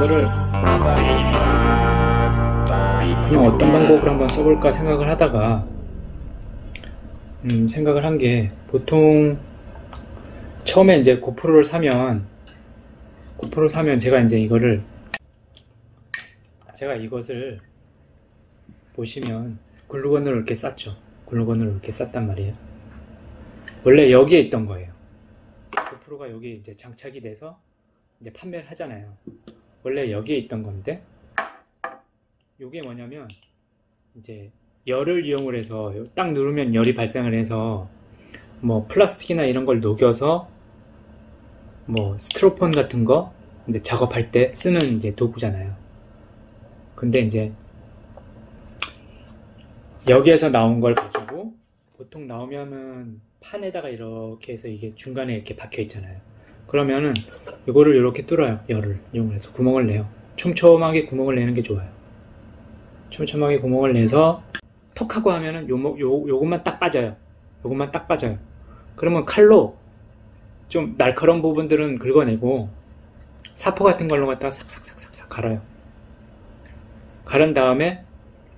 이거를 그냥 어떤 방법을 한번 써볼까 생각을 하다가 생각을 한 게, 보통 처음에 이제 고프로를 사면 제가 이제 이것을 보시면 글루건으로 이렇게 쌌죠. 글루건으로 이렇게 쌌단 말이에요. 원래 여기에 있던 거예요. 고프로가 여기 이제 장착이 돼서 이제 판매를 하잖아요. 원래 여기에 있던 건데, 이게 뭐냐면 이제 열을 이용을 해서 딱 누르면 열이 발생을 해서 뭐 플라스틱이나 이런 걸 녹여서 뭐 스티로폼 같은 거 이제 작업할 때 쓰는 이제 도구잖아요. 근데 이제 여기에서 나온 걸 가지고, 보통 나오면은 판에다가 이렇게 해서 이게 중간에 이렇게 박혀 있잖아요. 그러면은 이거를 이렇게 뚫어요. 열을 이용해서 구멍을 내요. 촘촘하게 구멍을 내는 게 좋아요. 촘촘하게 구멍을 내서 턱 하고 하면은 요것만 딱 빠져요. 요것만 딱 빠져요. 그러면 칼로 좀 날카로운 부분들은 긁어내고 사포 같은 걸로 갖다가 삭삭삭삭 갈아요. 가른 다음에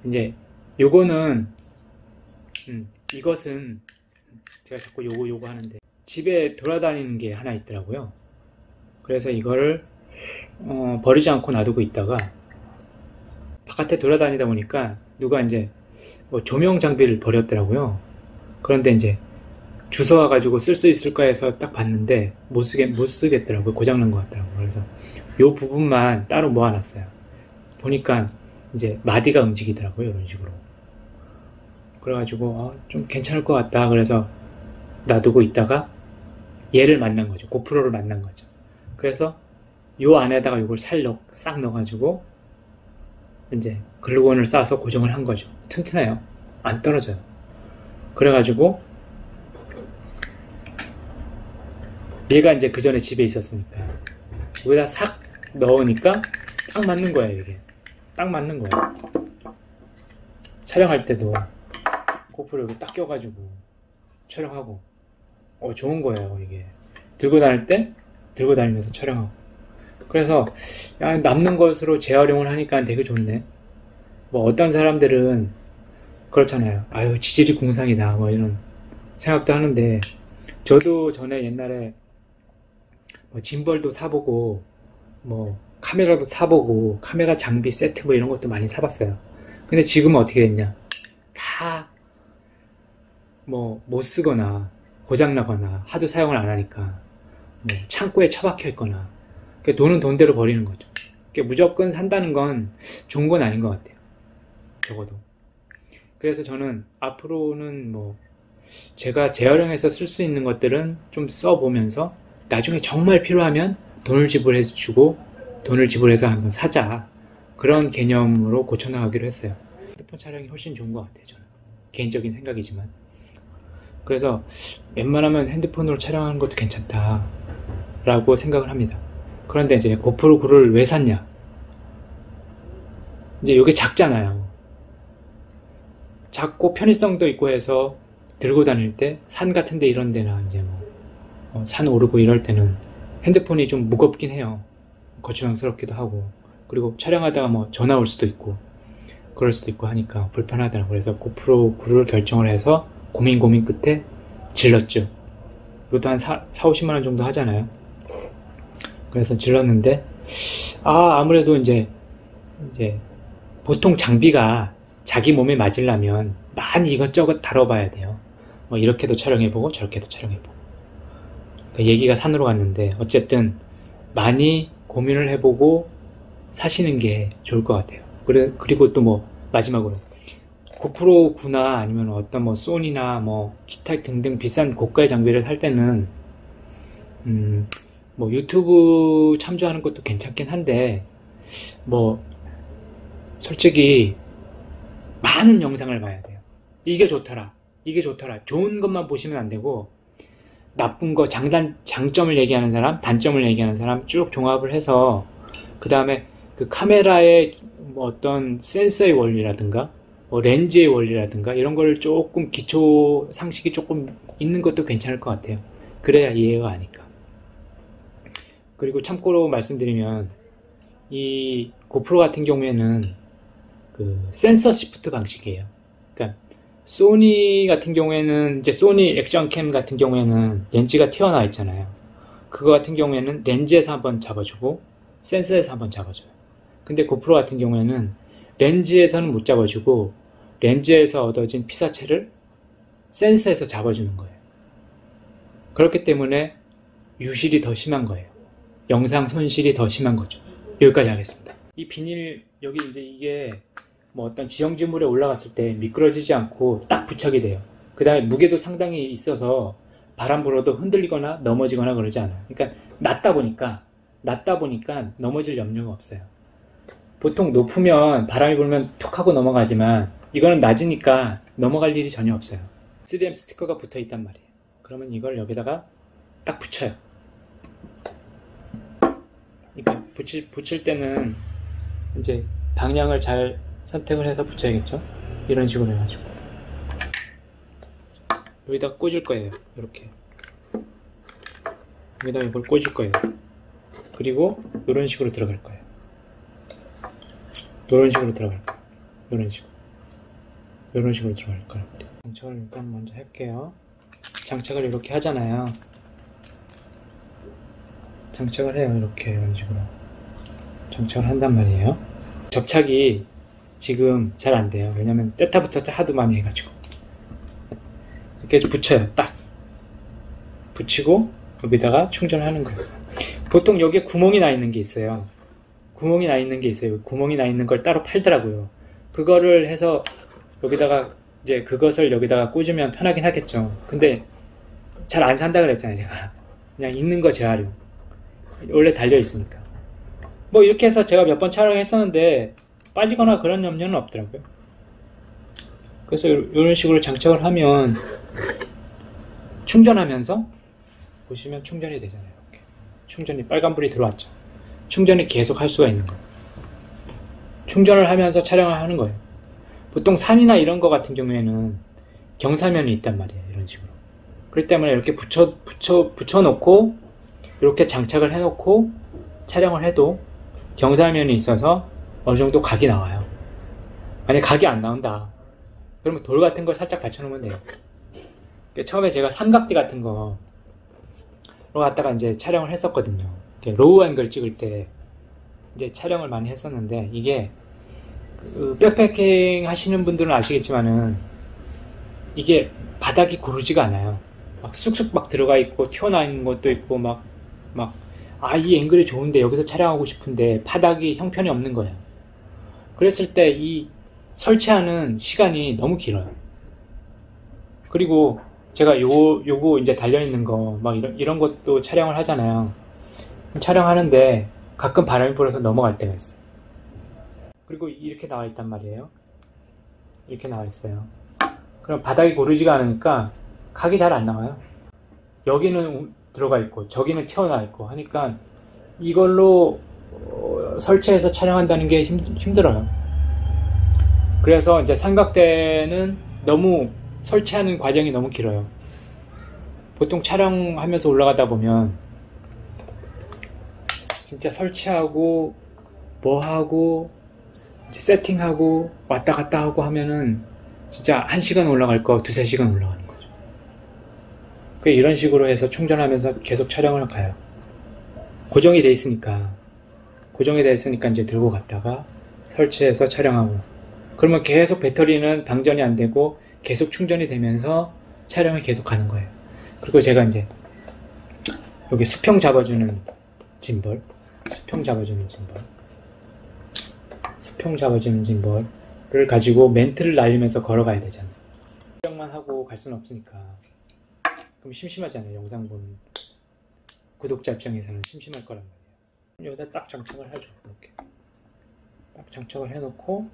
이제 요거는 이것은 제가 자꾸 요거 하는데, 집에 돌아다니는 게 하나 있더라고요. 그래서 이거를 버리지 않고 놔두고 있다가 바깥에 돌아다니다 보니까 누가 이제 뭐 조명 장비를 버렸더라고요. 그런데 이제 주워 와가지고 쓸 수 있을까 해서 딱 봤는데 못 쓰겠더라고요. 고장난 것 같더라고요. 그래서 요 부분만 따로 모아놨어요. 보니까 이제 마디가 움직이더라고요. 이런 식으로. 그래가지고 좀 괜찮을 것 같다. 그래서 놔두고 있다가 얘를 만난 거죠. 고프로를 만난 거죠. 그래서 요 안에다가 이걸 싹 넣어가지고 이제 글루건을 싸서 고정을 한 거죠. 튼튼해요. 안 떨어져요. 그래가지고 얘가 이제 그 전에 집에 있었으니까 여기다 싹 넣으니까 딱 맞는 거예요. 이게 딱 맞는 거예요. 촬영할 때도 고프로 여기 딱 껴가지고 촬영하고 좋은 거예요. 이게 들고 다닐 때 들고 다니면서 촬영하고. 그래서 남는 것으로 재활용을 하니까 되게 좋네. 뭐 어떤 사람들은 그렇잖아요. 아유, 지질이 궁상이다 뭐 이런 생각도 하는데, 저도 전에 옛날에 뭐 짐벌도 사보고 뭐 카메라도 사보고 카메라 장비 세트 뭐 이런 것도 많이 사봤어요. 근데 지금은 어떻게 됐냐, 다 뭐 못 쓰거나 고장나거나 하도 사용을 안 하니까 뭐 창고에 처박혀 있거나, 돈은 돈대로 버리는 거죠. 무조건 산다는 건 좋은 건 아닌 것 같아요. 적어도. 그래서 저는 앞으로는 뭐 제가 재활용해서 쓸 수 있는 것들은 좀 써보면서 나중에 정말 필요하면 돈을 지불해서 한번 사자, 그런 개념으로 고쳐나가기로 했어요. 핸드폰 촬영이 훨씬 좋은 것 같아요. 저는 개인적인 생각이지만. 그래서 웬만하면 핸드폰으로 촬영하는 것도 괜찮다 라고 생각을 합니다. 그런데 이제 고프로 9를 왜 샀냐, 이제 이게 작잖아요. 작고 편의성도 있고 해서 들고 다닐 때 산 같은데 이런 데나 이제 뭐 산 오르고 이럴 때는 핸드폰이 좀 무겁긴 해요. 거추장스럽기도 하고, 그리고 촬영하다가 뭐 전화 올 수도 있고 그럴 수도 있고 하니까 불편하더라고요. 그래서 고프로 9를 결정을 해서 고민 끝에 질렀죠. 이것도 한 40~50만원 정도 하잖아요. 그래서 질렀는데 아무래도 이제 보통 장비가 자기 몸에 맞으려면 많이 이것저것 다뤄봐야 돼요. 뭐 이렇게도 촬영해보고 저렇게도 촬영해보고. 그러니까 얘기가 산으로 갔는데, 어쨌든 많이 고민을 해보고 사시는 게 좋을 것 같아요. 그리고 또 뭐 마지막으로 고프로 9나 아니면 어떤 뭐 소니나 뭐 기타 등등 비싼 고가의 장비를 살 때는 뭐 유튜브 참조하는 것도 괜찮긴 한데, 뭐 솔직히 많은 영상을 봐야 돼요. 이게 좋더라 좋은 것만 보시면 안 되고, 나쁜 거, 장점을 얘기하는 사람, 단점을 얘기하는 사람 쭉 종합을 해서, 그 다음에 그 카메라의 뭐 어떤 센서의 원리라든가 뭐 렌즈의 원리라든가 이런 거를 조금 기초 상식이 조금 있는 것도 괜찮을 것 같아요. 그래야 이해가 가니까. 그리고 참고로 말씀드리면, 이 고프로 같은 경우에는 그 센서 시프트 방식이에요. 그러니까 소니 같은 경우에는 이제 소니 액션캠 같은 경우에는 렌즈가 튀어나와 있잖아요. 그거 같은 경우에는 렌즈에서 한번 잡아주고 센서에서 한번 잡아줘요. 근데 고프로 같은 경우에는 렌즈에서는 못 잡아주고 렌즈에서 얻어진 피사체를 센서에서 잡아주는 거예요. 그렇기 때문에 유실이 더 심한 거예요. 영상 손실이 더 심한 거죠. 여기까지 하겠습니다. 이 비닐 여기 이제 이게 뭐 어떤 지형지물에 올라갔을 때 미끄러지지 않고 딱 부착이 돼요. 그 다음에 무게도 상당히 있어서 바람 불어도 흔들리거나 넘어지거나 그러지 않아요. 그러니까 낮다 보니까 넘어질 염려가 없어요. 보통 높으면 바람이 불면 툭 하고 넘어가지만 이거는 낮으니까 넘어갈 일이 전혀 없어요. 3M 스티커가 붙어 있단 말이에요. 그러면 이걸 여기다가 딱 붙여요. 그러니까 붙일 때는 이제 방향을 잘 선택을 해서 붙여야겠죠. 이런 식으로 해가지고 여기다 꽂을 거예요. 이렇게 여기다 이걸 꽂을 거예요. 그리고 이런 식으로 들어갈 거예요. 이런 식으로 들어갈 거예요. 이런 식으로 들어갈 거예요. 장착을 일단 먼저 할게요. 장착을 이렇게 하잖아요. 장착을 해요. 이렇게 이런 식으로 장착을 한단 말이에요. 접착이 지금 잘 안 돼요. 왜냐면 떼타부터 하도 많이 해가지고 이렇게 붙여요. 딱 붙이고 여기다가 충전하는 거예요. 보통 여기에 구멍이 나 있는 게 있어요. 구멍이 나 있는 걸 따로 팔더라고요. 그거를 해서 여기다가 이제 그것을 여기다가 꽂으면 편하긴 하겠죠. 근데 잘 안 산다 그랬잖아요. 제가 그냥 있는 거 재활용. 원래 달려 있으니까. 뭐 이렇게 해서 제가 몇 번 촬영했었는데 빠지거나 그런 염려는 없더라고요. 그래서 이런 식으로 장착을 하면 충전하면서 보시면 충전이 되잖아요. 이렇게. 충전이 빨간불이 들어왔죠. 충전이 계속 할 수가 있는 거예요. 충전을 하면서 촬영을 하는 거예요. 보통 산이나 이런 거 같은 경우에는 경사면이 있단 말이에요. 이런 식으로. 그렇기 때문에 이렇게 붙여놓고 이렇게 장착을 해놓고 촬영을 해도 경사면이 있어서 어느 정도 각이 나와요. 만약 각이 안 나온다. 그러면 돌 같은 걸 살짝 받쳐놓으면 돼요. 처음에 제가 삼각대 같은 거로 갖다가 이제 촬영을 했었거든요. 로우 앵글 찍을 때 이제 촬영을 많이 했었는데 이게 그 백패킹 하시는 분들은 아시겠지만은 이게 바닥이 고르지가 않아요. 막 쑥쑥 막 들어가 있고 튀어나와 있는 것도 있고 이 앵글이 좋은데 여기서 촬영하고 싶은데 바닥이 형편이 없는 거예요. 그랬을 때 이 설치하는 시간이 너무 길어요. 그리고 제가 요거 이제 달려있는 거 막 이런 것도 촬영을 하잖아요. 촬영하는데 가끔 바람이 불어서 넘어갈 때가 있어요. 그리고 이렇게 나와 있단 말이에요. 이렇게 나와 있어요. 그럼 바닥이 고르지가 않으니까 각이 잘 안 나와요. 여기는 들어가 있고 저기는 튀어나와 있고 하니까 이걸로 설치해서 촬영한다는 게 힘들어요. 그래서 이제 삼각대는 너무 설치하는 과정이 너무 길어요. 보통 촬영하면서 올라가다 보면 진짜 설치하고 뭐하고 이제 세팅하고 왔다 갔다 하고 하면은 진짜 1시간 올라갈 거 2~3시간 올라가는 거죠. 이런 식으로 해서 충전하면서 계속 촬영을 가요. 고정이 돼 있으니까 이제 들고 갔다가 설치해서 촬영하고, 그러면 계속 배터리는 방전이 안 되고 계속 충전이 되면서 촬영을 계속 가는 거예요. 그리고 제가 이제 여기 수평 잡아주는 짐벌을 가지고 멘트를 날리면서 걸어가야 되잖아요. 촬영만 하고 갈 수는 없으니까. 그럼 심심하잖아요. 영상 보는 구독자 입장에서는 심심할 거란 말이에요. 여기다 딱 장착을 하죠. 이렇게 딱 장착을 해놓고,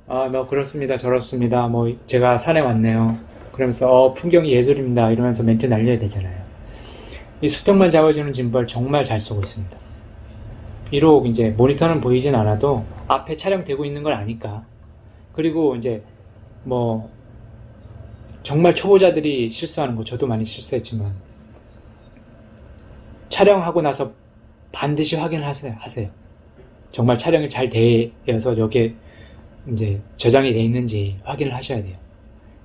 뭐 그렇습니다, 저렇습니다, 뭐 제가 산에 왔네요, 그러면서 풍경이 예술입니다 이러면서 멘트 날려야 되잖아요. 이 수평만 잡아주는 짐벌 정말 잘 쓰고 있습니다. 비록 이제 모니터는 보이진 않아도 앞에 촬영되고 있는 걸 아니까. 그리고 이제 뭐 정말 초보자들이 실수하는 거, 저도 많이 실수했지만 촬영하고 나서 반드시 확인을 하세요. 정말 촬영이 잘 되어서 여기에 이제 저장이 돼 있는지 확인을 하셔야 돼요.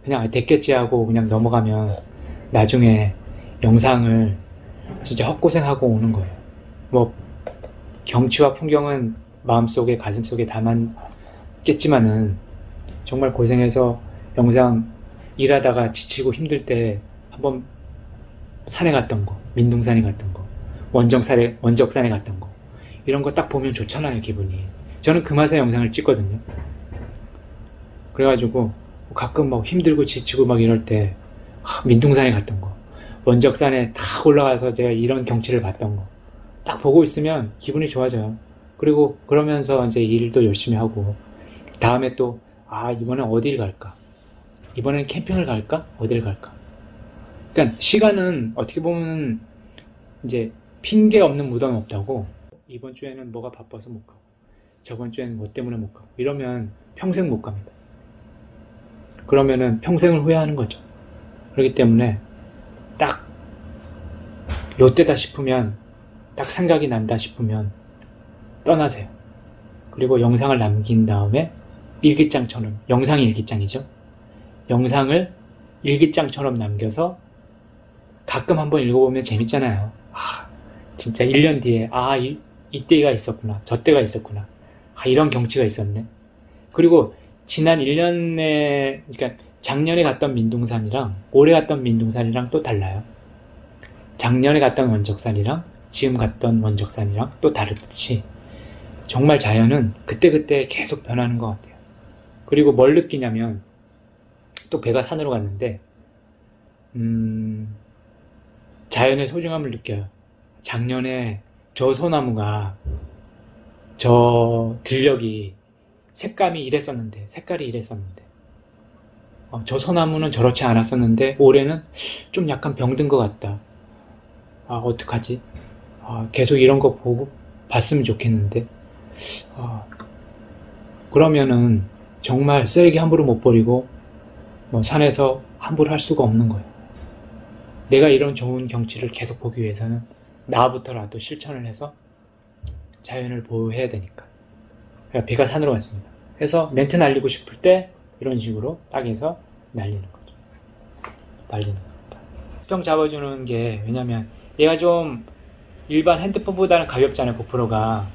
그냥 됐겠지 하고 그냥 넘어가면 나중에 영상을 진짜 헛고생하고 오는 거예요. 뭐 경치와 풍경은 마음속에 가슴속에 담았겠지만은 정말 고생해서 영상 일하다가 지치고 힘들 때 한번 산에 갔던 거, 민둥산에 갔던 거, 원적산에 갔던 거 이런 거 딱 보면 좋잖아요, 기분이. 저는 그 맛에 영상을 찍거든요. 그래가지고 가끔 막 힘들고 지치고 막 이럴 때 민둥산에 갔던 거, 원적산에 딱 올라가서 제가 이런 경치를 봤던 거 딱 보고 있으면 기분이 좋아져요. 그리고 그러면서 이제 일도 열심히 하고 다음에 또 이번엔 어디를 갈까? 이번엔 캠핑을 갈까? 어디를 갈까? 그러니까 시간은 어떻게 보면 이제 핑계 없는 무덤이 없다고. 이번 주에는 뭐가 바빠서 못 가고 저번 주에는 뭐 때문에 못 가고 이러면 평생 못 갑니다. 그러면은 평생을 후회하는 거죠. 그렇기 때문에 딱 요때다 싶으면, 딱 생각이 난다 싶으면 떠나세요. 그리고 영상을 남긴 다음에 일기장처럼, 영상이 일기장이죠. 영상을 일기장처럼 남겨서 가끔 한번 읽어보면 재밌잖아요. 진짜 1년 뒤에 이때가 있었구나, 저때가 있었구나, 이런 경치가 있었네. 그리고 지난 1년에, 그러니까 작년에 갔던 민둥산이랑 올해 갔던 민둥산이랑 또 달라요. 작년에 갔던 원적산이랑 지금 갔던 원적산이랑 또 다르듯이 정말 자연은 그때그때 계속 변하는 것 같아요. 그리고 뭘 느끼냐면, 또 배가 산으로 갔는데 자연의 소중함을 느껴요. 작년에 저 소나무가, 저 들녘이 색감이 이랬었는데, 색깔이 이랬었는데, 저 소나무는 저렇지 않았었는데 올해는 좀 약간 병든 것 같다. 어떡하지? 계속 이런 거 보고 봤으면 좋겠는데. 그러면은 정말 쓰레기 함부로 못 버리고 산에서 함부로 할 수가 없는 거예요. 내가 이런 좋은 경치를 계속 보기 위해서는 나부터라도 실천을 해서 자연을 보호해야 되니까. 배가 산으로 갔습니다. 그래서 멘트 날리고 싶을 때 이런 식으로 딱 해서 날리는 거죠. 날리는 겁니다. 수평 잡아주는 게, 왜냐면 얘가 좀 일반 핸드폰보다는 가볍잖아요, 고프로가.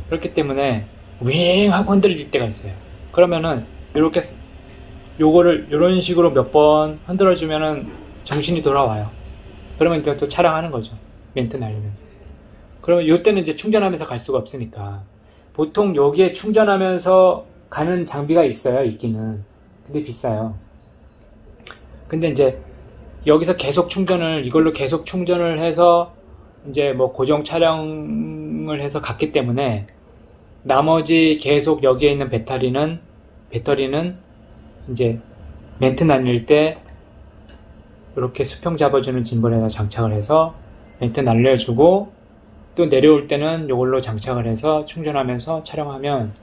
그렇기 때문에 윙 하고 흔들릴 때가 있어요. 그러면은 이렇게 요거를 이런 식으로 몇 번 흔들어주면은 정신이 돌아와요. 그러면 이제 또 촬영하는 거죠, 멘트 날리면서. 그러면 요때는 이제 충전하면서 갈 수가 없으니까 보통 여기에 충전하면서 가는 장비가 있어요, 있기는. 근데 비싸요. 근데 이제 여기서 계속 이걸로 계속 충전을 해서 이제 뭐 고정 촬영을 해서 갔기 때문에 나머지 계속 여기에 있는 배터리는 이제 멘트 날릴 때 이렇게 수평 잡아주는 짐벌에다 장착을 해서 멘트 날려주고, 또 내려올 때는 이걸로 장착을 해서 충전하면서 촬영하면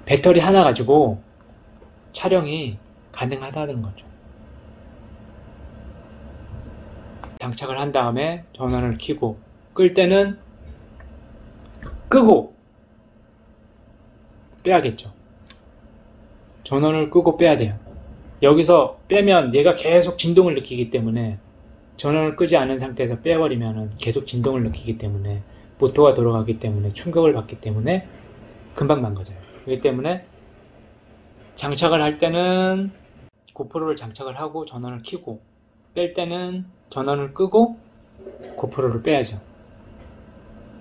배터리 하나 가지고 촬영이 가능하다는 거죠. 장착을 한 다음에 전원을 켜고, 끌 때는 끄고 빼야겠죠. 전원을 끄고 빼야 돼요. 여기서 빼면 얘가 계속 진동을 느끼기 때문에, 전원을 끄지 않은 상태에서 빼버리면 계속 진동을 느끼기 때문에, 모터가 돌아가기 때문에, 충격을 받기 때문에 금방 망가져요. 그렇기 때문에 장착을 할 때는 고프로를 장착을 하고 전원을 켜고, 뺄 때는 전원을 끄고 고프로를 빼야죠.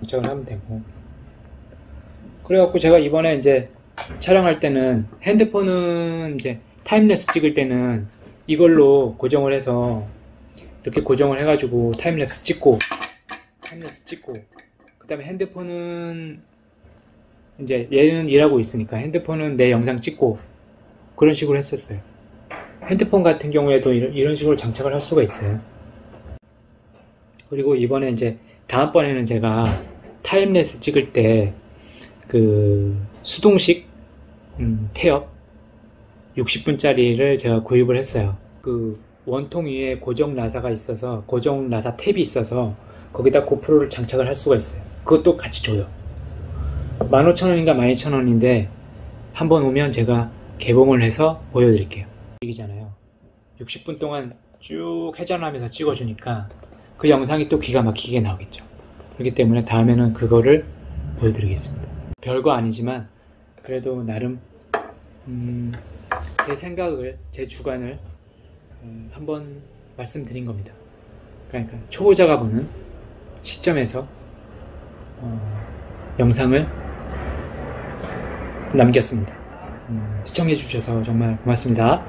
장착을 하면 되고. 그래갖고 제가 이번에 이제 촬영할 때는, 핸드폰은 이제 타임랩스 찍을 때는 이걸로 고정을 해서, 이렇게 고정을 해가지고 타임랩스 찍고, 그 다음에 핸드폰은 이제 얘는 일하고 있으니까 핸드폰은 내 영상 찍고, 그런 식으로 했었어요. 핸드폰 같은 경우에도 이런 식으로 장착을 할 수가 있어요. 그리고 이번에 이제 다음번에는 제가 타임랩스 찍을 때 그 수동식 태엽 60분짜리를 제가 구입을 했어요. 그 원통 위에 고정 나사가 있어서, 고정 나사 탭이 있어서 거기다 고프로를 장착을 할 수가 있어요. 그것도 같이 줘요. 15,000원인가 12,000원인데 한번 오면 제가 개봉을 해서 보여드릴게요. 얘기잖아요. 60분 동안 쭉 회전하면서 찍어주니까 그 영상이 또 기가 막히게 나오겠죠. 그렇기 때문에 다음에는 그거를 보여드리겠습니다. 별거 아니지만 그래도 나름 제 생각을, 제 주관을 한번 말씀드린 겁니다. 그러니까 초보자가 보는 시점에서 영상을 남겼습니다. 시청해 주셔서 정말 고맙습니다.